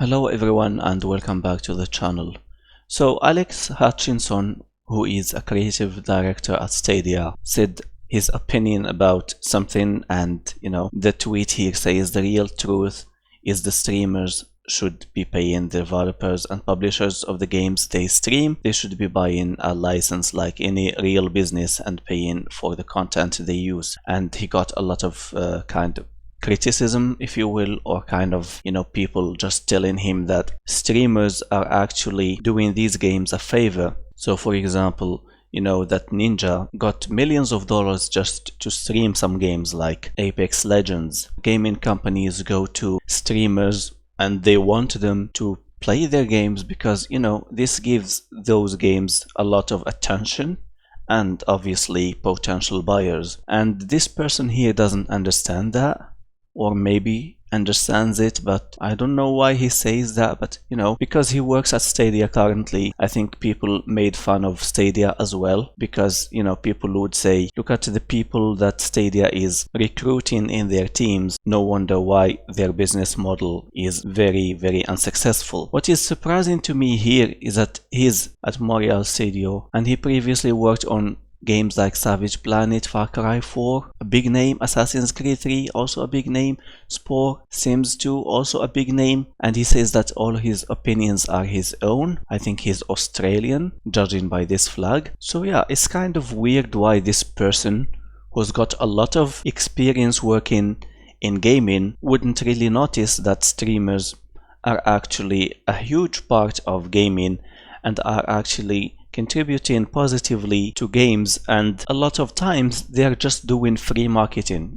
Hello everyone and welcome back to the channel. So Alex Hutchinson, who is a creative director at Stadia, said his opinion about something, and the tweet here says the real truth is the streamers should be paying the developers and publishers of the games they stream. They should be buying a license like any real business and paying for the content they use. And he got a lot of kind of criticism, if you will, or kind of people just telling him that streamers are actually doing these games a favor. So for example, that Ninja got millions of dollars just to stream some games like Apex Legends. Gaming companies go to streamers and they want them to play their games because this gives those games a lot of attention and obviously potential buyers. And this person here doesn't understand that, or maybe understands it, but I don't know why he says that. But because he works at Stadia currently, I think people made fun of Stadia as well, because people would say, look at the people that Stadia is recruiting in their teams, no wonder why their business model is very, very unsuccessful. What is surprising to me here is that he's at Montreal Studio and he previously worked on games like Savage Planet, Far Cry 4, a big name, Assassin's Creed 3, also a big name, Spore, Sims 2, also a big name, and he says that all his opinions are his own. I think he's Australian, judging by this flag. So yeah, it's kind of weird why this person, who's got a lot of experience working in gaming, wouldn't really notice that streamers are actually a huge part of gaming and are actually contributing positively to games, and a lot of times they're just doing free marketing.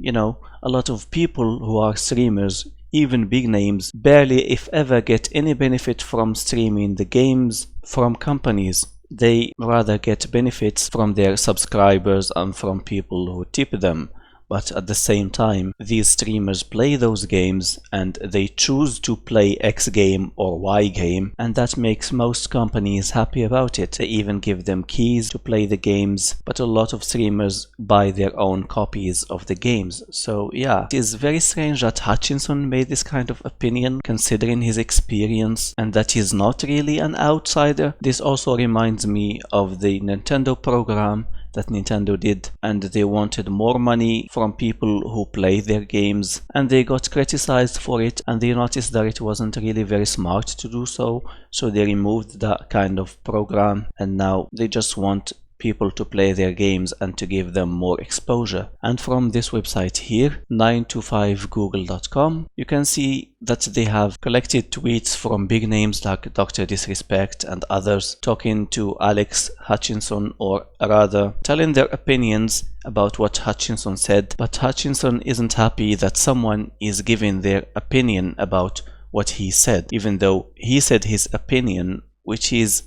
A lot of people who are streamers, even big names, barely if ever get any benefit from streaming the games from companies. They rather get benefits from their subscribers and from people who tip them. But at the same time, these streamers play those games and they choose to play X game or Y game, and that makes most companies happy about it. They even give them keys to play the games, but a lot of streamers buy their own copies of the games. So yeah, it is very strange that Hutchinson made this kind of opinion considering his experience and that he's not really an outsider. This also reminds me of the Nintendo program that Nintendo did, and they wanted more money from people who play their games, and they got criticized for it, and they noticed that it wasn't really very smart to do so, so they removed that kind of program, and now they just want people to play their games and to give them more exposure. And from this website here, 925google.com, you can see that they have collected tweets from big names like Dr. Disrespect and others talking to Alex Hutchinson, or rather telling their opinions about what Hutchinson said. But Hutchinson isn't happy that someone is giving their opinion about what he said, even though he said his opinion, which is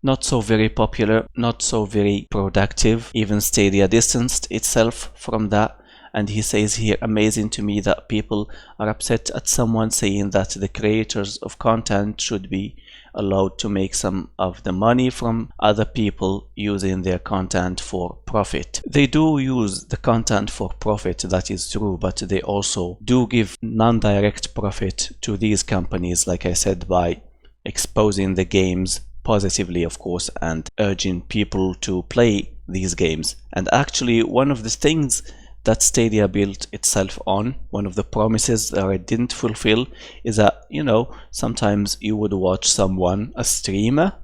not so very popular, not so very productive. Even Stadia distanced itself from that. And he says here, amazing to me that people are upset at someone saying that the creators of content should be allowed to make some of the money from other people using their content for profit. They do use the content for profit, that is true, but they also do give non-direct profit to these companies, like I said, by exposing the games positively, of course, and urging people to play these games. And actually, one of the things that Stadia built itself on, one of the promises that it didn't fulfill, is that sometimes you would watch someone, a streamer,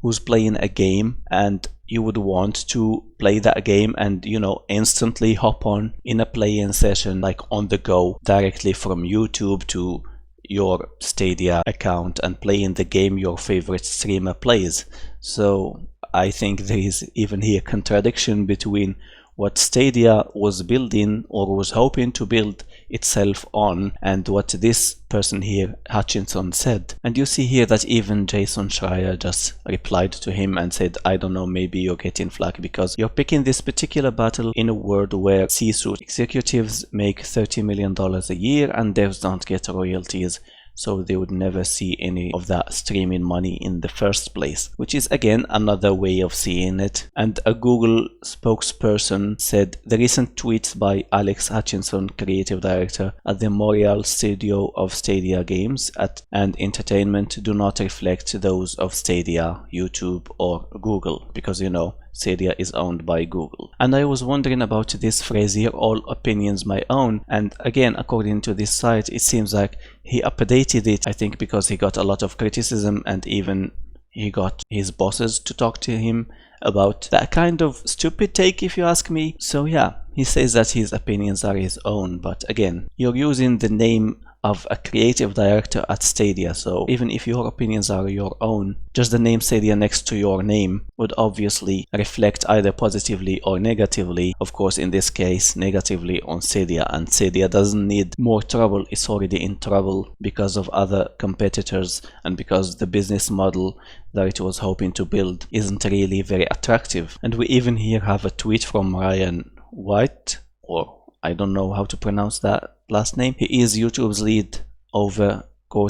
who's playing a game, and you would want to play that game and instantly hop on in a play-in session, like on the go, directly from YouTube to your Stadia account and playing the game your favorite streamer plays. So I think there is even here contradiction between what Stadia was building or was hoping to build itself on and what this person here, Hutchinson, said. And you see here that even Jason Schreier just replied to him and said, I don't know, maybe you're getting flack because you're picking this particular battle in a world where C-suite executives make $30 million a year and devs don't get royalties. so they would never see any of that streaming money in the first place, which is again another way of seeing it. And a Google spokesperson said the recent tweets by Alex Hutchinson, creative director at the Montreal studio of Stadia Games and Entertainment, do not reflect those of Stadia, YouTube or Google, because you know Stadia is owned by Google. And I was wondering about this phrase here, all opinions my own, and again, according to this site, it seems like he updated it, I think because he got a lot of criticism, and even he got his bosses to talk to him about that kind of stupid take, if you ask me. So yeah, he says that his opinions are his own, but again, you're using the name of a creative director at Stadia, so even if your opinions are your own, just the name Stadia next to your name would obviously reflect either positively or negatively. Of course, in this case, negatively on Stadia, and Stadia doesn't need more trouble, it's already in trouble because of other competitors and because the business model that it was hoping to build isn't really very attractive. And we even here have a tweet from Ryan White, or I don't know how to pronounce that last name. He is YouTube's lead over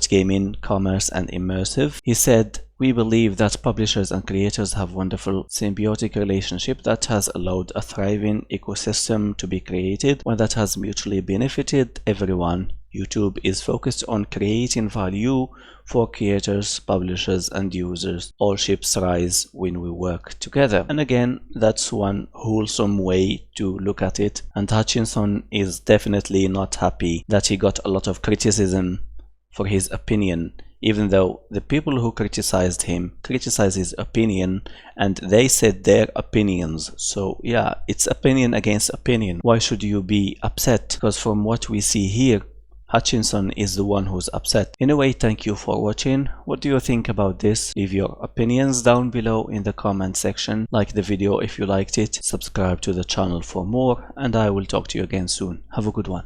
gaming, commerce and immersive. He said, "We believe that publishers and creators have wonderful symbiotic relationship that has allowed a thriving ecosystem to be created, one that has mutually benefited everyone. YouTube is focused on creating value for creators, publishers and users. All ships rise when we work together." And again, that's one wholesome way to look at it, and Hutchinson is definitely not happy that he got a lot of criticism for his opinion, even though the people who criticized him criticized his opinion and they said their opinions. So yeah, it's opinion against opinion. Why should you be upset? Because from what we see here, Hutchinson is the one who's upset. Anyway, thank you for watching. What do you think about this? Leave your opinions down below in the comment section. Like the video if you liked it, subscribe to the channel for more, and I will talk to you again soon. Have a good one.